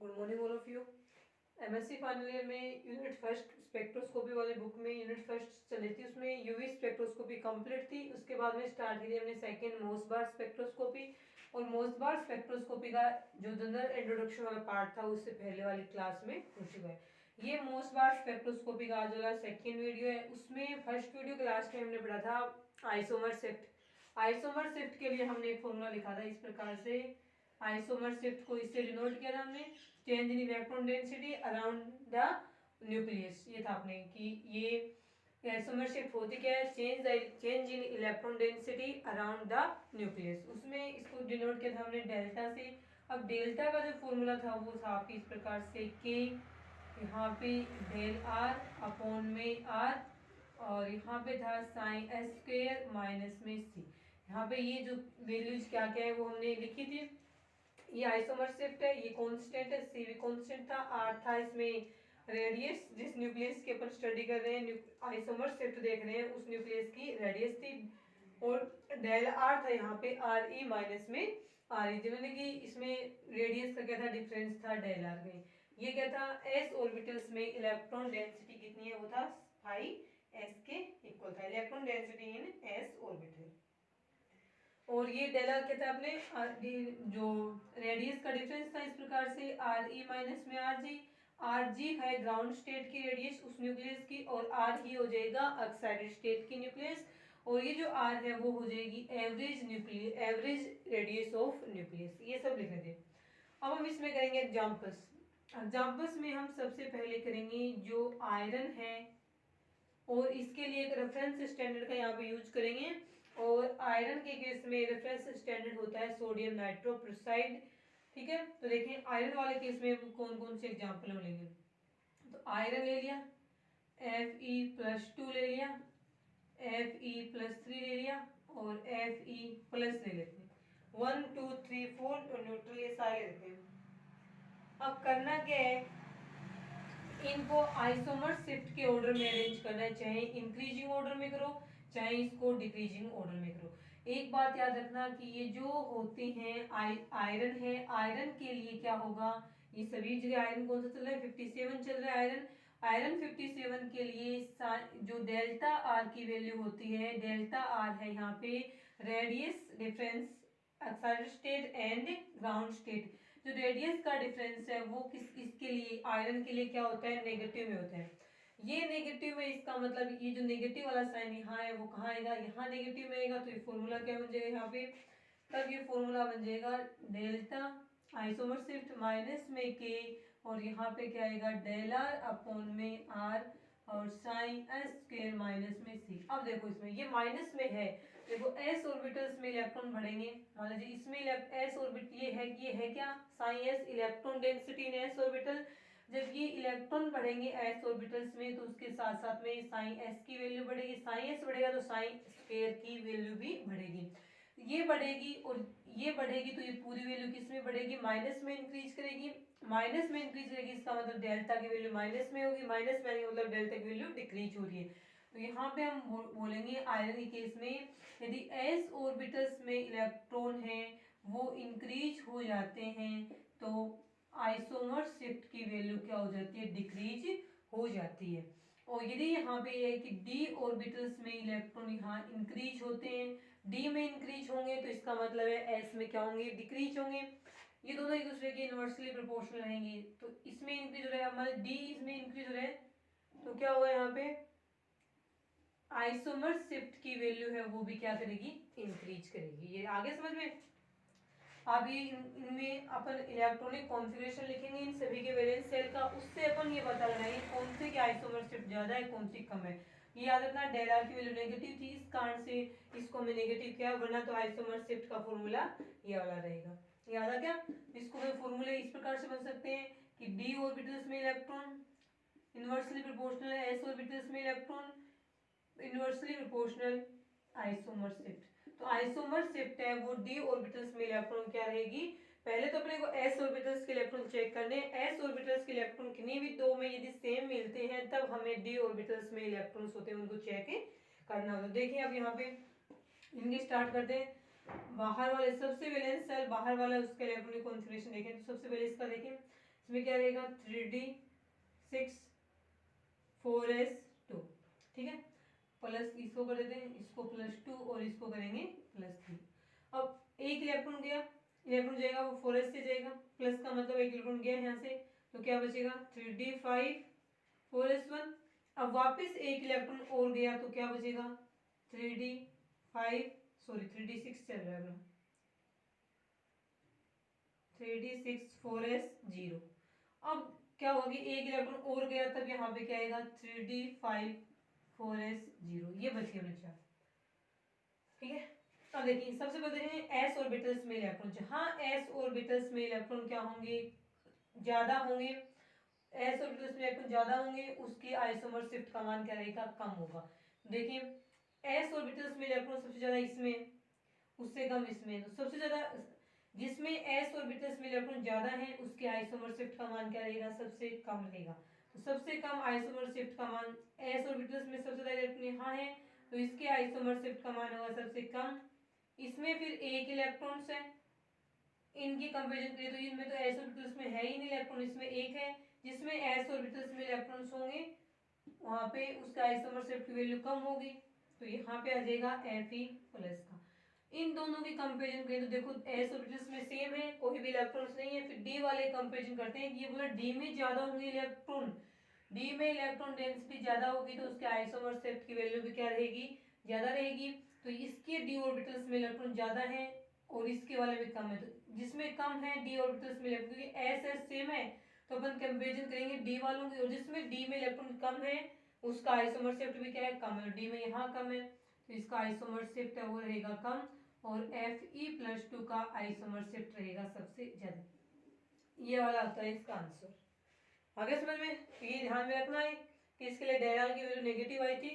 Good morning all of you. MSc final year में unit first spectroscopy वाले book में unit first चली थी, उसमें यूवी स्पेक्ट्रोस्कोपी कंप्लीट थी। उसके बाद में स्टार्ट की थी हमने सेकेंड मोसबार स्पेक्ट्रोस्कोपी। और मोसबार स्पेक्ट्रोस्कोपी का जो जनरल इंट्रोडक्शन वाला पार्ट था उससे पहले वाली क्लास में हो चुका है। ये मोसबार स्पेक्ट्रोस्कोपी का आज वाला सेकेंड वीडियो है। उसमें फर्स्ट वीडियो क्लास में हमने पढ़ा था आइसोमर शिफ्ट। आइसोमर शिफ्ट के लिए हमने एक फॉर्मूला लिखा था इस प्रकार से। आइसोमर शिफ्ट को इससे डिनोट किया था हमने, change in electron density around the nucleus. ये था अपने कि ये आइसोमर शिफ्ट होती क्या है, change in electron density around the nucleus. उसमें इसको डिनोट किया था हमने डेल्टा से। अब डेल्टा का जो फॉर्मूला था वो था आपकी इस प्रकार से के, यहाँ पे डेल आर अपॉन में आर, और यहाँ पे था साइन एस स्क्वेयर माइनस में सी। यहाँ पे ये जो वैल्यूज क्या क्या है वो हमने लिखी थी। ये आइसोमर शिफ्ट है, ये कांस्टेंट है, सी भी कांस्टेंट था, आर था इसमें रेडियस, जिस न्यूक्लियस की अपन स्टडी कर रहे हैं, आइसोमर शिफ्ट देख रहे हैं, उस न्यूक्लियस की रेडियस थी। और डेल आर था यहाँ पे आर ई माइनस में आर ई, मैंने कि इसमें रेडियस का क्या था, डिफरेंस था डेल आर में। ये क्या था, एस ऑर्बिटल्स में इलेक्ट्रॉन डेंसिटी कितनी है, वो था फाई एस के इक्वल था, electron density in s orbital. और ये डेल आर क्या था अपने जो रेडियस का डिफरेंस था इस प्रकार से आर ई माइनस में आर जी है ग्राउंड स्टेट की रेडियस उस न्यूक्लियस की, और आर ई हो जाएगा ऑक्साइडेड स्टेट की न्यूक्लियस, और ये जो आर है वो हो जाएगी एवरेज रेडियस ऑफ न्यूक्लियस। ये सब लिखे थे। अब हम इसमें करेंगे एग्जाम्पल्स। एग्जाम्पल्स में हम सबसे पहले करेंगे जो आयरन है, और इसके लिए एक रेफरेंस स्टैंडर्ड का यहाँ पे यूज करेंगे। और आयरन के केस में रेफरेंस स्टैंडर्ड होता है सोडियम नाइट्रोप्रोसाइड। ठीक है, तो देखिए आयरन वाले केस में कौन कौन से एग्जाम्पल हम लेंगे। तो आयरन ले लिया, Fe+2 ले लिया, Fe+3 ले लिया, और Fe+ ले लेते हैं। 1 2 3 4 न्यूट्रल ये सारे लेते हैं। अब करना क्या है, इनको आइसोमर शिफ्ट के ऑर्डर में अरेंज करना है, चाहे इंक्रीजिंग ऑर्डर में करो चाहे इसको डिक्रीजिंग ऑर्डर में करो। एक बात याद रखना कि ये जो होते हैं आयरन है, आयरन के लिए क्या होगा, ये सभी जगह आयरन कौन सा चल रहा है, 57 चल रहा है आयरन। आयरन 57 के लिए जो डेल्टा आर की वैल्यू होती है, डेल्टा आर है यहाँ पे radius difference oxide state and ground state. जो रेडियस का डिफरेंस है वो इसके लिए आयरन के लिए क्या होता है, नेगेटिव में होता है। ये नेगेटिव में, इसका मतलब ये जो नेगेटिव वाला साइन यहाँ है वो कहाँ आएगा, यहाँ नेगेटिव में आएगा। तो ये फॉर्मूला क्या बन जाएगा यहाँ पे, तब ये फॉर्मूला बन जाएगा डेल्टा आइसोमर शिफ्ट माइनस में के, और यहाँ पे क्या आएगा डेल आर अपॉन में आर, और साइन एस स्क्वायर माइनस में सी। अब देखो इसमें ये माइनस में है, देखो एस ऑर्बिटल्स में इलेक्ट्रॉन बढ़ेंगे, मान लीजिए इसमें एस ऑर्बिट ये है क्या, sign s electron density in s orbital. जब ये इलेक्ट्रॉन बढ़ेंगे एस ऑर्बिटल्स में तो उसके साथ साथ में साइन एस की वैल्यू बढ़ेगी, साइन एस बढ़ेगा तो साइन स्क्वायर की वैल्यू भी बढ़ेगी। ये बढ़ेगी और ये बढ़ेगी तो ये पूरी वैल्यू किस में बढ़ेगी, माइनस में इंक्रीज करेगी। माइनस में इंक्रीज करेगी इसका मतलब डेल्टा की वैल्यू माइनस में होगी, माइनस में मतलब डेल्टा की वैल्यू डिक्रीज हो रही है। तो यहाँ पे हम बोलेंगे आयरन के केस में यदि एस ऑर्बिटल्स में इलेक्ट्रॉन है वो इंक्रीज हो जाते हैं तो आइसोमर शिफ्ट की वैल्यू क्या हो जाती है, डिक्रीज हो जाती है। और यदि यहाँ पे है कि डी ऑर्बिटल्स में इलेक्ट्रॉन यहाँ इंक्रीज होते हैं, डी में इंक्रीज होंगे तो इसका मतलब है एस में क्या होंगे, डिक्रीज होंगे। ये दोनों एक दूसरे के इनवर्सली प्रोपोर्शनल रहेंगे, तो इसमें इंक्रीज हो रहा है हमारे डी, इसमें इंक्रीज हो रहा है, तो क्या होगा यहाँ पे आइसोमर शिफ्ट की वैल्यू है वो भी क्या करेगी, इंक्रीज करेगी। ये आगे समझ में। अब ये इनमें अपन इलेक्ट्रॉनिक कॉन्फ़िगरेशन लिखेंगे इन सभी के वैलेंस सेल का, उससे अपन ये पता लगाएंगे कौन से की आइसोमर शिफ्ट ज्यादा है कौन सी कम है। ये याद रखना डेल आर की वैल्यू नेगेटिव थी, इस कारण से इसको हमने नेगेटिव किया, वरना तो आइसोमर शिफ्ट का फॉर्मूला ये वाला रहेगा। याद आ गया। इसको हम फॉर्मूले इस प्रकार से बन सकते हैं कि डी ऑर्बिटल्स में इलेक्ट्रॉन इनवर्सली प्रोपोर्शनल है एस ऑर्बिटल्स में electron inversely proportional isomer shift. तो आइसोमर शिफ्ट है वो डी ऑर्बिटल्स में इलेक्ट्रॉन क्या रहेगी, पहले तो अपने को एस ऑर्बिटल्स के इलेक्ट्रॉन चेक करने हैं। एस ऑर्बिटल्स के इलेक्ट्रॉन किन्हीं भी दो में यदि सेम मिलते हैं तब हमें डी ऑर्बिटल्स में इलेक्ट्रॉन्स होते हैं उनको चेक करना होता है। देखिए अब यहाँ पे इनके स्टार्ट करते हैं। बाहर वाले सबसे वैलेंस सेल बाहर वाला उसका इलेक्ट्रॉनिक कॉन्फ़िगरेशन देखें तो सबसे पहले इसका देखें, इसमें क्या रहेगा 3d6 4s2, ठीक है। प्लस इसको कर देते हैं, इसको +2 और इसको करेंगे +3। अब एक इलेक्ट्रॉन गया, इलेक्ट्रॉन जाएगा वो 4s से जाएगा, प्लस का मतलब एक इलेक्ट्रॉन गया यहाँ से, तो क्या बचेगा 3d5 4s1। अब वापस एक इलेक्ट्रॉन और गया तो क्या बचेगा 3d6 चल रहा है, 3d6 4s0। अब क्या होगा कि एक इलेक्ट्रॉन और गया तब यहाँ पे क्या आएगा 3d5 4s0, ये बच गया बच्चा, ठीक है। अब देखिए सबसे पहले हैं s ऑर्बिटल्स में इलेक्ट्रॉन, जहां s ऑर्बिटल्स में इलेक्ट्रॉन क्या होंगे, ज्यादा होंगे, s ऑर्बिटल्स में इलेक्ट्रॉन ज्यादा होंगे, उसकी आइसोमर शिफ्ट का मान क्या रहेगा, कम होगा। देखिए s ऑर्बिटल्स में इलेक्ट्रॉन सबसे ज्यादा इसमें, उससे कम इसमें, तो सबसे ज्यादा जिसमें s ऑर्बिटल्स में इलेक्ट्रॉन ज्यादा है उसके आइसोमर शिफ्ट का मान क्या रहेगा, सबसे कम रहेगा। तो सबसे कम आइसोमर शिफ्ट का मान s ऑर्बिटल्स में सबसे ज्यादा इलेक्ट्रॉन यहाँ है तो इसके आइसोमर शिफ्ट का मान होगा सबसे कम। इसमें फिर एक इलेक्ट्रॉन्स है, इनकी कंपेरिजन करें तो इनमें तो s ऑर्बिटल्स में है ही नहीं इलेक्ट्रॉन, इसमें एक है, जिसमें s ऑर्बिटल्स में इलेक्ट्रॉन्स होंगे वहां पे उसका आइसोमर शिफ्ट की वैल्यू कम होगी, तो यहाँ पे आ जाएगा Fe प्लस का। इन दोनों की कंपेरिजन करें तो देखो s ऑर्बिटल्स में सेम है, कोई भी इलेक्ट्रॉन्स नहीं है, फिर d वाले कंपेरिजन करते हैं कि ये बोला d में ज्यादा होंगे इलेक्ट्रॉन, d में इलेक्ट्रॉन डेंसिटी ज्यादा होगी तो उसके आइसोमर शिफ्ट की वैल्यू भी क्या रहेगी, ज्यादा रहेगी। तो इसके d ऑर्बिटल्स में इलेक्ट्रॉन ज्यादा है और इसके वाले में कम है, तो जिसमें कम है d ऑर्बिटल्स में इलेक्ट्रॉन, क्योंकि s सेम है तो अपन कंपेरिजन करेंगे d वालों की, और जिसमें d में इलेक्ट्रॉन कम है उसका आइसोमर शिफ्ट भी क्या है, कम है। d में यहाँ कम है तो इसका आइसोमर शिफ्ट है वो रहेगा कम, और Fe+2 का आइसोमर शिफ्ट रहेगा सबसे ज्यादा। ये वाला होता है इसका आंसर। आगे समझ में, ये ध्यान में रखना है कि इसके लिए डायराल की वैल्यू नेगेटिव आई थी,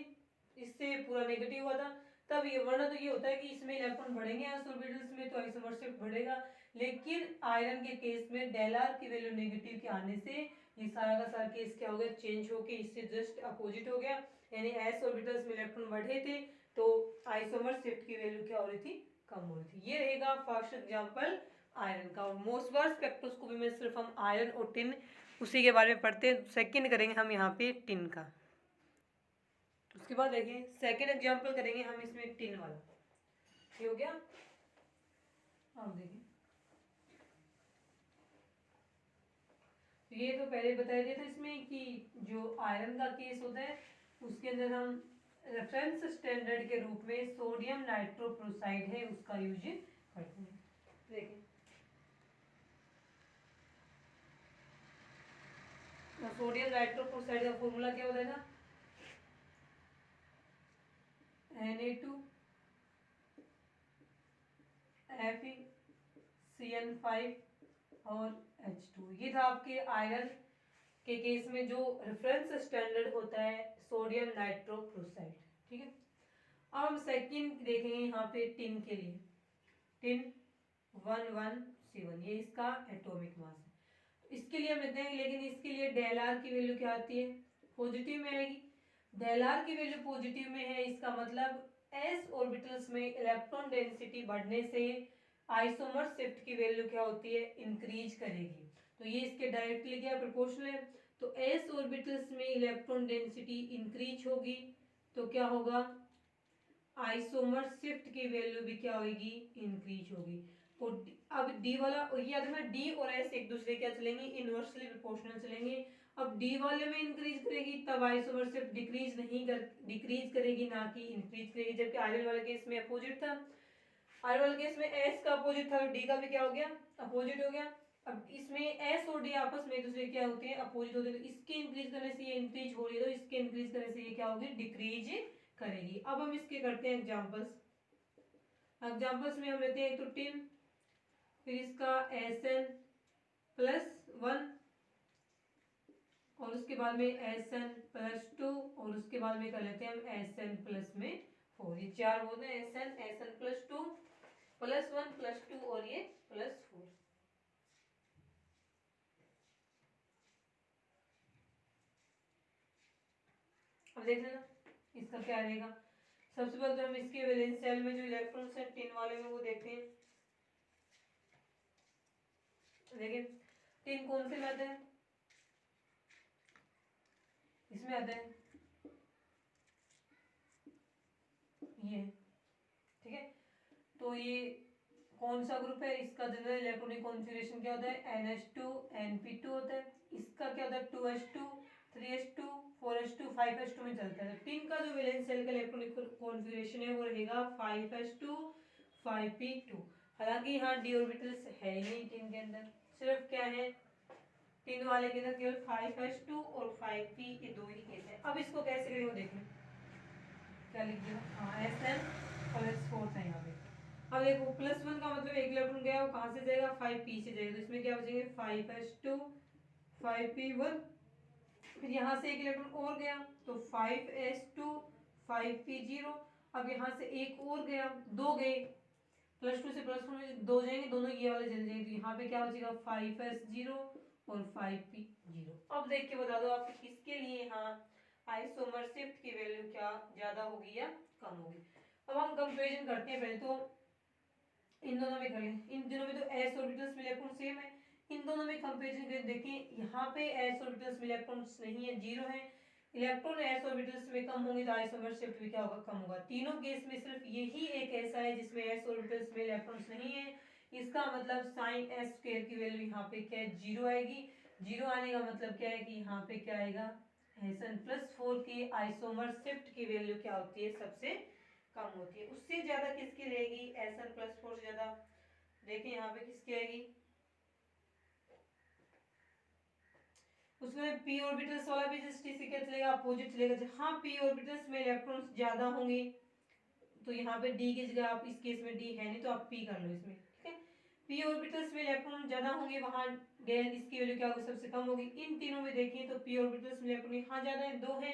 इससे पूरा नेगेटिव हुआ था, तब ये वरना तो ये होता है कि इसमें इलेक्ट्रॉन बढ़ेंगे s ऑर्बिटल्स में तो आइसोमर शिफ्ट बढ़ेगा, लेकिन आयरन के केस में डेलार की वैल्यू नेगेटिव के आने से ये सारा का सारा केस क्या हो गया, चेंज होके इससे जस्ट अपोजिट हो गया, यानी s ऑर्बिटल्स में इलेक्ट्रॉन बढ़े थे तो आइसोमर शिफ्ट की वैल्यू क्या हो रही थी, कम हो रही थी। ये रहेगा फर्स्ट एग्जांपल आयरन का। और मोस्ट बार स्पेक्ट्रोस्कोपी में सिर्फ हम आयरन और टिन उसी के बारे में पढ़ते हैं, सेकंड करेंगे हम यहाँ पे टिन का। उसके बाद देखिए सेकंड एग्जांपल करेंगे हम इसमें टिन वाला, ये हो गया। अब देखिए ये तो पहले बताया दिया था इसमें कि जो आयरन का केस होता है उसके अंदर हम रेफरेंस स्टैंडर्ड के रूप में सोडियम नाइट्रोक्लोराइड है उसका यूज करते हैं। देखिए तो सोडियम नाइट्रोक्लोराइड का फॉर्मूला क्या होता है ना, Na2 FeCN5 और H2। ये था आपके आयरन के केस में जो रेफरेंस स्टैंडर्ड होता है सोडियम नाइट्रोक्लोराइड, ठीक है। अब हम सेकंड देखेंगे यहाँ पे टिन के लिए, टिन 117, ये इसका एटॉमिक मास है। तो इसके लिए हम लेते हैं, लेकिन इसके लिए डेलआर की वैल्यू क्या आती है, पॉजिटिव में आएगी। डेलआर की वैल्यू पॉजिटिव में है, इसका मतलब s ऑर्बिटल्स में इलेक्ट्रॉन डेंसिटी बढ़ने से आइसोमर शिफ्ट की वैल्यू क्या होती है, इंक्रीज करेगी। तो ये इसके डायरेक्टली क्या प्रोपोर्शनल है, तो s ऑर्बिटल्स में इलेक्ट्रॉन डेंसिटी इंक्रीज होगी तो क्या होगा, आइसोमर शिफ्ट की वैल्यू भी क्या होगी, इंक्रीज होगी। और अब डी वाला, ये याद रखना डी और एस एक दूसरे क्या चलेंगे, इनवर्सली प्रोपोर्शनल चलेंगे। अब डी वाले में इंक्रीज करेगी तब आइसोमर शिफ्ट डिक्रीज नहीं कर, डिक्रीज करेगी ना कि इंक्रीज करेगी, जबकि आयरन वाले केस में अपोजिट था। आयरन वाले केस में एस का अपोजिट था तो डी का भी क्या हो गया, अपोजिट हो गया। अब इसमें एस और डी आपस में एक दूसरे क्या होते हैं, अपोजिट होते हैं, तो इसके इंक्रीज करने से ये इंक्रीज हो रही है तो इसके इंक्रीज करने से ये क्या होगी, डिक्रीज करेगी। अब हम इसके करते हैं एग्जांपल्स। एग्जांपल्स में हम लेते हैं एक तो टिन, फिर इसका SN+1 और उसके बाद में SN+2 और उसके बाद में कर लेते हैं हम SN+4। ये चार होते हैं SN+2 +1 +2 और ये +4। अब देख लेना इसका क्या रहेगा। सबसे पहले तो हम इसके वैलेंस शेल में जो इलेक्ट्रॉन्स हैं टिन वाले में वो देखते हैं। देखिए टिन कौन से में आता है, इसमें आता है ये, ठीक है। तो ये कौन सा ग्रुप है, इसका जनरल इलेक्ट्रॉनिक कॉन्फ़िगरेशन क्या होता है, NH2 Np2 होता है। इसका क्या होता है 2s2 3s2 4s2 5s2 में चलता है। टिन का जो वैलेंस शेल का इलेक्ट्रॉनिक कॉन्फ़िगरेशन है वो रहेगा 5s2 5p2। हालांकि यहाँ d ऑर्बिटल्स है ही नहीं टिन के अंदर, सिर्फ क्या है टिन वाले के अंदर केवल 5s2 और 5p ये दो ही केस है। अब इसको कैसे करेंगे देखें, क्या लिख दिया, हाँ Sn +4 था यहाँ पे। अब देखो +1 का मतलब एक इलेक्ट्रॉन गया, वो कहाँ से जाएगा 5p से जाएगा, तो इसमें क्या बचेंगे 5s2 5p1। फिर यहाँ से एक इलेक्ट्रॉन और गया तो 5s2 5p0। अब यहाँ से एक और गया, दो गए, +2 से +1 में दो जाएंगे, दोनों ये वाले जल जाएंगे, तो यहाँ पे क्या बचेगा 5s0 और 5p0। अब देख के बता दो आपके किसके लिए यहाँ आइसोमर शिफ्ट की वैल्यू क्या ज्यादा होगी या कम होगी। अब हम कंपेरिजन करते हैं, पहले तो इन दोनों में करें, इन दोनों में तो s ऑर्बिटल्स में इलेक्ट्रॉन सेम है, इन दोनों में कंपेरिजन करें, देखिए यहाँ पे s ऑर्बिटल्स में इलेक्ट्रॉन्स नहीं है, जीरो है, इलेक्ट्रॉन s ऑर्बिटल्स में कम होंगे तो आइसोमर शिफ्ट भी क्या होगा, कम होगा। तीनों केस में सिर्फ यही एक ऐसा है जिसमें s ऑर्बिटल्स में इलेक्ट्रॉन्स नहीं है, इसका मतलब साइन s स्क्वायर की वैल्यू यहाँ पे क्या है, जीरो आएगी। जीरो आने का मतलब क्या है कि यहाँ पे क्या आएगा, Sn+4 की आइसोमर शिफ्ट की वैल्यू क्या होती है, सबसे कम होती है। उससे ज्यादा किसकी रहेगी, Sn+4 से ज्यादा, देखिए यहाँ पे किसकी आएगी, उसमें p ऑर्बिटल्स वाला भी जस्ट इसी के चलेगा, अपोजिट चलेगा। जहाँ p ऑर्बिटल्स में इलेक्ट्रॉन्स ज्यादा होंगे तो यहाँ पे d की जगह, आप इस केस में d है नहीं तो आप p कर लो इसमें, ठीक है। p ऑर्बिटल्स में इलेक्ट्रॉन ज्यादा होंगे, वहां गैन इसकी वैल्यू क्या होगी, सबसे कम होगी। इन तीनों में देखें तो p ऑर्बिटल्स में इलेक्ट्रॉन यहाँ ज्यादा है, दो है,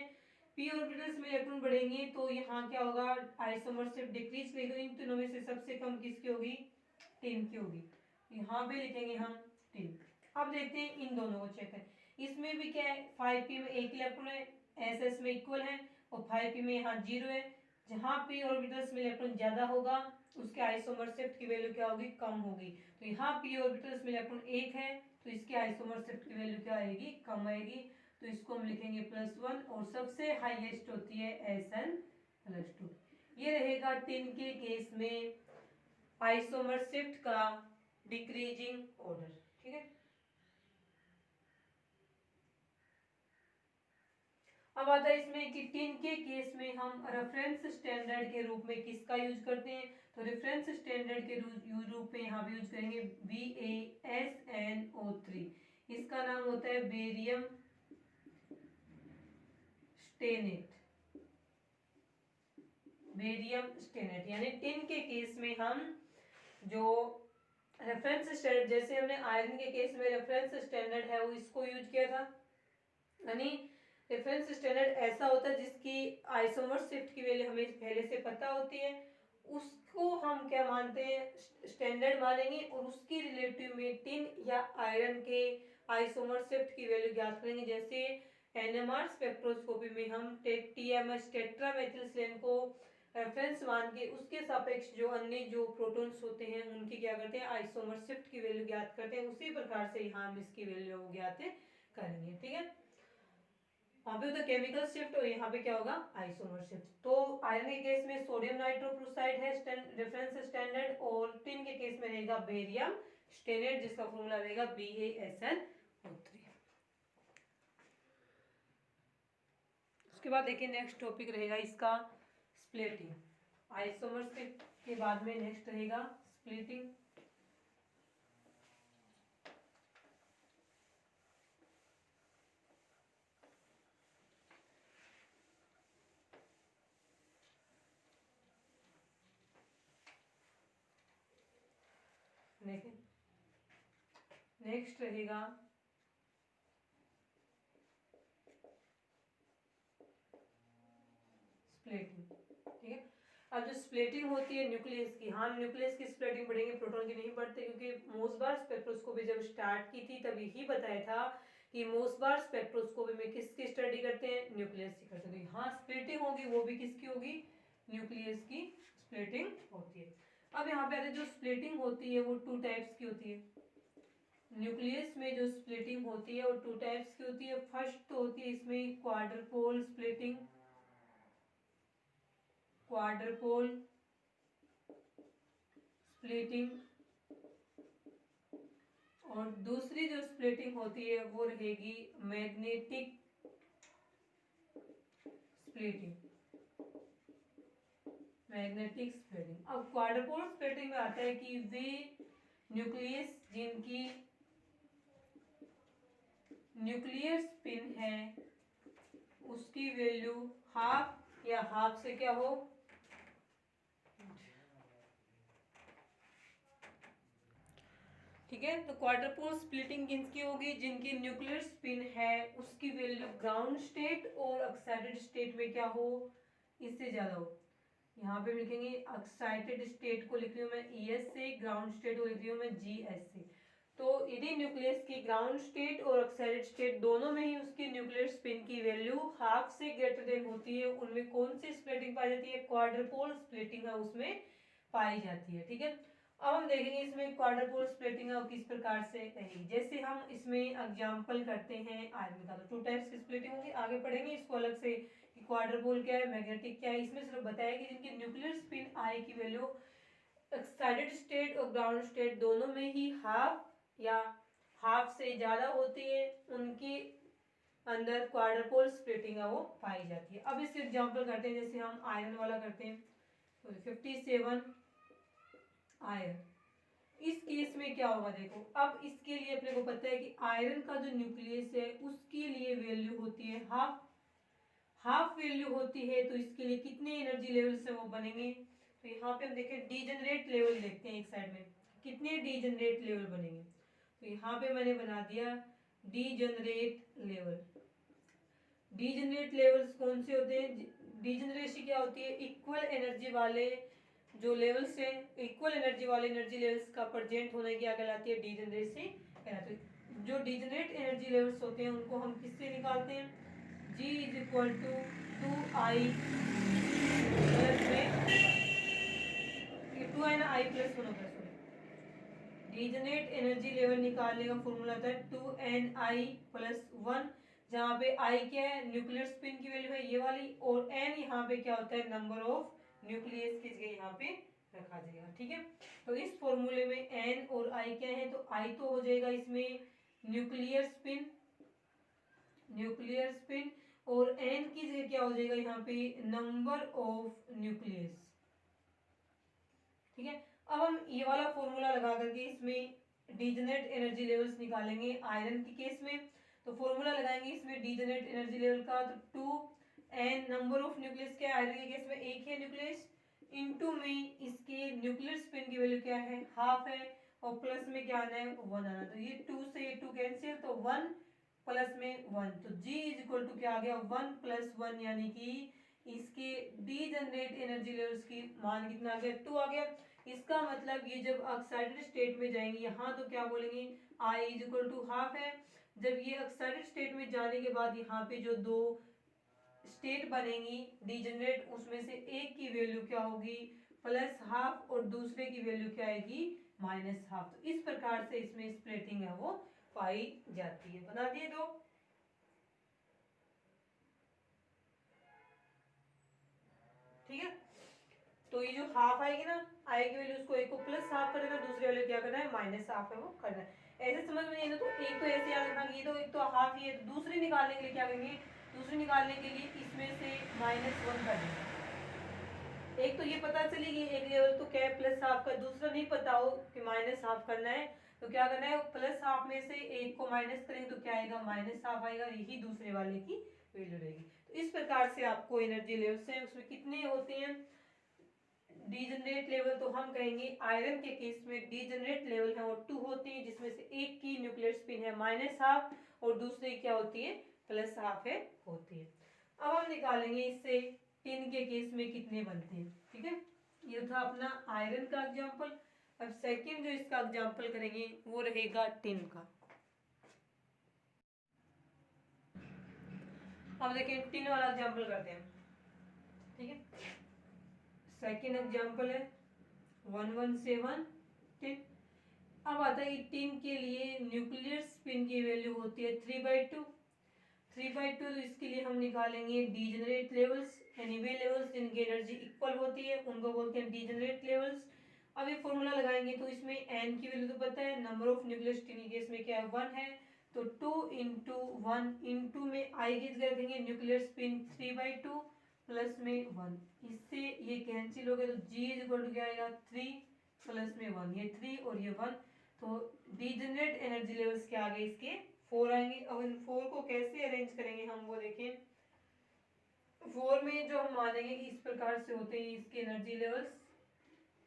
p ऑर्बिटल्स में इलेक्ट्रॉन बढ़ेंगे तो यहाँ क्या होगा, आइसोमर शिफ्ट डिक्रीज करेगा। इन तीनों में से सबसे कम किसकी होगी, टिन की होगी, यहाँ पे लिखेंगे हम टिन। अब देखते हैं इन दोनों को चेक करें, इसमें भी क्या है 5p में एक इलेक्ट्रॉन है, ss में इक्वल है, और 5p में यहाँ जीरो है। जहाँ p ऑर्बिटल्स में इलेक्ट्रॉन ज्यादा होगा उसके आइसोमर शिफ्ट की वैल्यू क्या होगी, कम होगी। तो यहाँ p ऑर्बिटल्स में इलेक्ट्रॉन एक है तो इसके आइसोमर शिफ्ट की वैल्यू क्या आएगी, कम आएगी, तो इसको हम लिखेंगे +1, और सबसे हाईएस्ट होती है Sn+2। ये रहेगा टिन के केस में आइसोमर शिफ्ट का डिक्रीजिंग ऑर्डर, ठीक है। अब आता है इसमें कि टिन के केस में हम रेफरेंस स्टैंडर्ड के रूप में किसका यूज करते हैं, तो रेफरेंस स्टैंडर्ड के रूप में यहाँ पे यूज करेंगे BaSNO3। इसका नाम होता है बेरियम स्टेनेट, बेरियम स्टेनेट। यानी टिन के केस में हम जो रेफरेंस स्टैंडर्ड, जैसे हमने आयरन के केस में रेफरेंस स्टैंडर्ड है वो इसको यूज किया था, यानी रेफरेंस स्टैंडर्ड ऐसा होता है जिसकी आइसोमर शिफ्ट की वैल्यू हमें पहले से पता होती है, उसको हम क्या मानते हैं, स्टैंडर्ड मानेंगे, और उसकी रिलेटिव में टिन या आयरन के आइसोमर शिफ्ट की वैल्यू ज्ञात करेंगे। जैसे NMR स्पेक्ट्रोस्कोपी में हम TMS टेट्रामेथिलसेन को रेफरेंस मान के उसके सापेक्ष जो अन्य जो प्रोटॉन्स होते हैं उनकी क्या करते हैं, आइसोमर शिफ्ट की वैल्यू ज्ञात करते हैं। उसी प्रकार से यहाँ हम इसकी वैल्यू ज्ञात करेंगे, ठीक है। वहां पे होता केमिकल शिफ्ट और यहाँ पे क्या होगा, आइसोमर शिफ्ट। तो आयरन के केस में सोडियम नाइट्रोक्लोराइड है रेफरेंस स्टैंडर्ड, और टिन के केस में रहेगा बेरियम स्टेनेट, जिसका फॉर्मूला रहेगा BaSnO3। उसके बाद देखिए नेक्स्ट टॉपिक रहेगा इसका स्प्लिटिंग। आइसोमर शिफ्ट के बाद में नेक्स्ट रहेगा स्प्लिटिंग। नेक्स्ट रहेगा स्प्लिटिंग, ठीक है। अब जो स्प्लिटिंग होती है न्यूक्लियस की, हाँ न्यूक्लियस की स्प्लिटिंग बढ़ेंगे, प्रोटॉन की नहीं बढ़ते, क्योंकि मोसबार स्पेक्ट्रोस्कोपी जब स्टार्ट की थी तब यही बताया था कि मोसबार स्पेक्ट्रोस्कोपी में किसकी स्टडी करते हैं, न्यूक्लियस की करते हैं। हाँ स्प्लिटिंग होगी वो भी किसकी होगी, न्यूक्लियस की स्प्लिटिंग होती है। अब यहाँ पे जो स्प्लिटिंग होती है वो टू टाइप्स की होती है, न्यूक्लियस में जो स्प्लिटिंग होती है वो टू टाइप्स की होती है। फर्स्ट तो होती है इसमें क्वाड्रपोल स्प्लिटिंग, क्वाड्रपोल स्प्लिटिंग, और दूसरी जो स्प्लिटिंग होती है वो रहेगी मैग्नेटिक स्प्लिटिंग, मैग्नेटिक स्प्लिटिंग। अब क्वाड्रपोल स्प्लिटिंग में आता है कि वे न्यूक्लियस जिनकी न्यूक्लियर स्पिन है उसकी वैल्यू हाफ या हाफ से क्या हो, ठीक है। तो क्वाड्रपोल स्प्लिटिंग किसकी होगी, जिनकी न्यूक्लियर स्पिन है उसकी वैल्यू ग्राउंड स्टेट और एक्साइटेड स्टेट में क्या हो, इससे ज्यादा हो। यहाँ पे लिखेंगे एक्साइटेड स्टेट को लिख रही हूँ मैं ES से, ग्राउंड स्टेट को लिख रही हूँ मैं GS से। तो यदि न्यूक्लियस की ग्राउंड स्टेट और एक्साइटेड स्टेट दोनों में ही उसकी न्यूक्लियर स्पिन की वैल्यू हाफ से ग्रेटर देन होती है, उनमें कौन सी स्प्लिटिंग पाई जाती है, क्वाड्रपोल स्प्लिटिंग है उसमें पाई जाती है, ठीक है। अब हम देखेंगे इसमें क्वाड्रपोल स्प्लिटिंग है किस प्रकार से रहेगी। जैसे हम इसमें एग्जांपल करते हैं आयरन का, तो टू टाइप्स की स्प्लिटिंग होगी, आगे पढ़ेंगे इसको अलग से कि क्वाड्रपोल क्या है, मैग्नेटिक क्या है। इसमें सिर्फ बताया कि जिनकी न्यूक्लियर स्पिन आई की वैल्यू एक्साइटेड स्टेट और ग्राउंड स्टेट दोनों में ही हाफ या हाफ से ज्यादा होती है, उनके अंदर क्वाड्रपोल स्प्लिटिंग है वो पाई जाती है। अब इसके एग्जांपल करते हैं, जैसे हम आयरन वाला करते हैं, तो 57 आयरन। इस केस में क्या होगा देखो, अब इसके लिए अपने को पता है कि आयरन का जो न्यूक्लियस है उसके लिए वैल्यू होती है हाफ, हाफ वैल्यू होती है, तो इसके लिए कितने एनर्जी लेवल से वो बनेंगे। तो यहाँ पे हम देखें डीजनरेट लेवल देखते हैं एक साइड में, कितने डीजनरेट लेवल बनेंगे। तो यहाँ पे मैंने बना दिया डीजनरेट लेवल। डीजनरेट लेवल्स कौन से होते हैं, डीजनरेसी क्या होती है, इक्वल एनर्जी वाले जो लेवल्स हैं, इक्वल एनर्जी वाले एनर्जी लेवल्स का प्रेजेंट होने क्या कहलाती है, डीजनरेसी कहलाती है। जो डीजनरेट एनर्जी लेवल्स होते हैं उनको हम किससे निकालते हैं, G is equal to 2I plus में 2 आई प्लस 1 होता है। डीजनरेट एनर्जी लेवल निकालने का फॉर्मूला होता है 2NI प्लस 1, जहाँ पे I क्या है, न्यूक्लियर स्पिन की वैल्यू है ये वाली, और N यहाँ पे क्या होता है, नंबर ऑफ न्यूक्लियस की जगह यहाँ पे रखा जाएगा, ठीक है। तो इस फॉर्मूले में N और I क्या है, तो I तो हो जाएगा इसमें न्यूक्लियर स्पिन, न्यूक्लियर स्पिन, और N की जगह क्या हो जाएगा यहाँ पे, नंबर ऑफ न्यूक्लियस, ठीक है। अब हम ये वाला फॉर्मूला लगा करके इसमें डीजनरेट एनर्जी लेवल्स निकालेंगे आयरन के केस में। तो फॉर्मूला लगाएंगे इसमें डीजनरेट एनर्जी लेवल का, तो 2n नंबर ऑफ न्यूक्लियस क्या है, आयरन के केस में एक है न्यूक्लियस, इनटू में इसके न्यूक्लियर स्पिन की वैल्यू क्या है, हाफ है, और प्लस में क्या आना है, 1 आना। तो ये 2 से ये 2 कैंसिल, तो 1 प्लस में 1, तो G इज इक्वल टू क्या आ गया, 1 प्लस 1, यानी कि इसके डीजनरेट एनर्जी लेवल्स की मान कितना आ गया, 2 आ गया। इसका मतलब ये जब ऑक्साइडेड स्टेट में जाएंगे यहाँ तो क्या बोलेंगे, I is equal to half है। जब ये ऑक्साइडेड स्टेट में जाने के बाद यहाँ पे जो दो स्टेट बनेंगी डीजनरेट, उसमें से एक की वैल्यू क्या होगी, प्लस हाफ, और दूसरे की वैल्यू क्या आएगी, माइनस हाफ। तो इस प्रकार से इसमें स्प्लिटिंग है वो पाई जाती है। बना दिए दो, ठीक है। तो ये जो हाफ आएगी ना, आएगी वैल्यू, उसको एक को प्लस हाफ कर देना, दूसरे वाले क्या करना है, माइनस हाफ है वो करना है। ऐसे समझ में नहीं ना, तो एक तो ऐसे याद रखना, ये तो एक तो हाफ ही है, तो दूसरी निकालने के लिए क्या करेंगे, दूसरी निकालने के लिए इसमें से -1 कर देंगे। एक तो ये पता चली गई एक लेवल तो क्या है प्लस हाफ का, दूसरा नहीं पता हो कि माइनस हाफ करना है, तो क्या करना है, प्लस हाफ में से एक को माइनस करेंगे तो क्या आएगा, माइनस हाफ आएगा, यही दूसरे वाले की वैल्यू रहेगी। तो इस प्रकार से आपको एनर्जी लेवल्स हैं उसमें कितने होते हैं, डीजनरेट लेवल तो हम कहेंगे आयरन के केस में डीजनरेट लेवल है वो 2 होते हैं, जिसमें से एक की न्यूक्लियर स्पिन है -1/2 और दूसरी क्या होती है, +1/2 है होती है। अब हम निकालेंगे इससे टिन के केस में कितने बनते हैं, ठीक है। ये था अपना आयरन का एग्जांपल। अब सेकंड जो इसका एग्जांपल करेंगे वो रहेगा टिन का। अब देखिए टिन वाला एग्जांपल करते हैं, ठीक है। सेकंड एग्जांपल है 117 टिन। अब अब आता है 18 के लिए न्यूक्लियर स्पिन की वैल्यू होती है 3/2। 3/2 तो इसके लिए हम निकालेंगे डीजेनरेट लेवल्स, यानी वे लेवल्स जिनकी एनर्जी इक्वल होती है उनको बोलते हैं डीजेनरेट लेवल्स। अब ये फॉर्मूला लगाएंगे तो इसमें एन की वैल्यू तो पता है, number of nuclear spin case में क्या है 1 है, तो 2 इंटू 1 इंटू में आई की जगह रखेंगे न्यूक्लियर स्पिन 3/2 प्लस में 1, इससे ये कैंसिल हो गया तो जी इज इक्वल टू क्या आएगा 3 प्लस में 1, ये 3 और ये 1, तो डीजेनरेट एनर्जी लेवल्स क्या आ गए इसके 4 आएंगे। अब इन 4 को कैसे अरेंज करेंगे हम वो देखें। 4 में जो हम मानेंगे कि इस प्रकार से होते हैं इसके एनर्जी लेवल्स,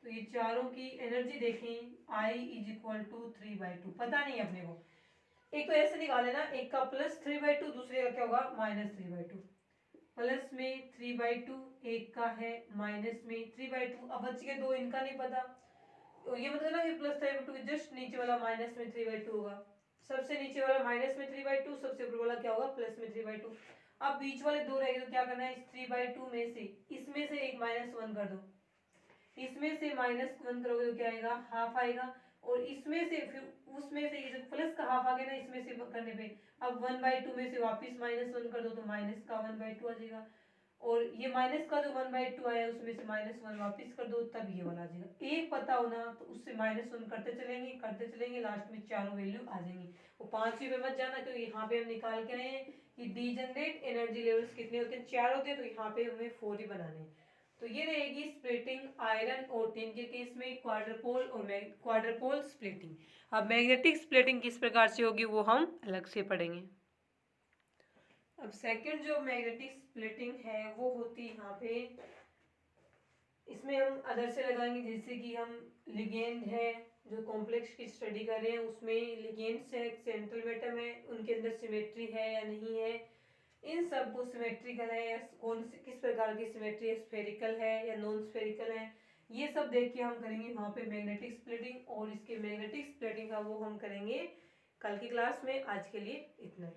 तो ये चारों की एनर्जी देखें I इज इक्वल टू 3/2, पता नहीं अपने को, एक तो ऐसे निकाले ना, एक का प्लस 3/2 दूसरे का क्या होगा -3/2, प्लस में 3/2 एक का है माइनस में 3/2, अब बच के 2 इनका नहीं पता, तो ये मतलब ना कि प्लस 3/2 के जस्ट नीचे वाला माइनस में 3/2 होगा, सबसे नीचे वाला माइनस में 3/2, सबसे ऊपर वाला क्या होगा प्लस में 3/2। अब बीच वाले दो रहेंगे तो क्या करना है, इस 3/2 में से इसमें से एक -1 कर दो, इसमें से -1 करोगे तो क्या आएगा हाफ आएगा, और इसमें से फिर उसमें से ये प्लस का हाफ आ गया ना इसमें से करने पे, अब 1/2 में से वापस -1 कर दो तो माइनस का 1/2 आ जाएगा, और ये माइनस का जो 1/2 आया उसमें से -1 वापस कर दो तब ये वाला आ जाएगा। एक पता हो ना तो उससे -1 करते चलेंगे लास्ट में चारों वैल्यू आ जाएंगी। वो 5वीं पे मत जाना, तो यहाँ पे हम निकाल के आए हैं कि डीजनरेट एनर्जी लेवल्स कितने होते हैं, 4 होते हैं, तो यहाँ पे हमें 4 ही बनाने हैं। तो ये रहेगी स्प्लिटिंग आयरन और टिन के केस में क्वाड्रपोल और क्वाड्रपोल स्प्लिटिंग। अब मैग्नेटिक स्प्लिटिंग किस प्रकार से होगी वो हम अलग से पढ़ेंगे। अब सेकंड जो मैग्नेटिक स्प्लिटिंग है वो होती है यहाँ पे, इसमें हम अदर से लगाएंगे, जैसे कि हम लिगेंड है जो कॉम्प्लेक्स की स्टडी कर रहे हैं उसमें लिगेंड्स है, सेंट्रल एटम है, उनके अंदर सिमेट्री है या नहीं है, इन सब को सिमेट्रिकल है या कौन से किस प्रकार की सिमेट्री है, स्फेरिकल है या नॉन स्फेरिकल है, ये सब देख के हम करेंगे वहाँ पे मैग्नेटिक स्प्लिटिंग। और इसके मैग्नेटिक स्प्लिटिंग का वो हम करेंगे कल की क्लास में। आज के लिए इतना ही।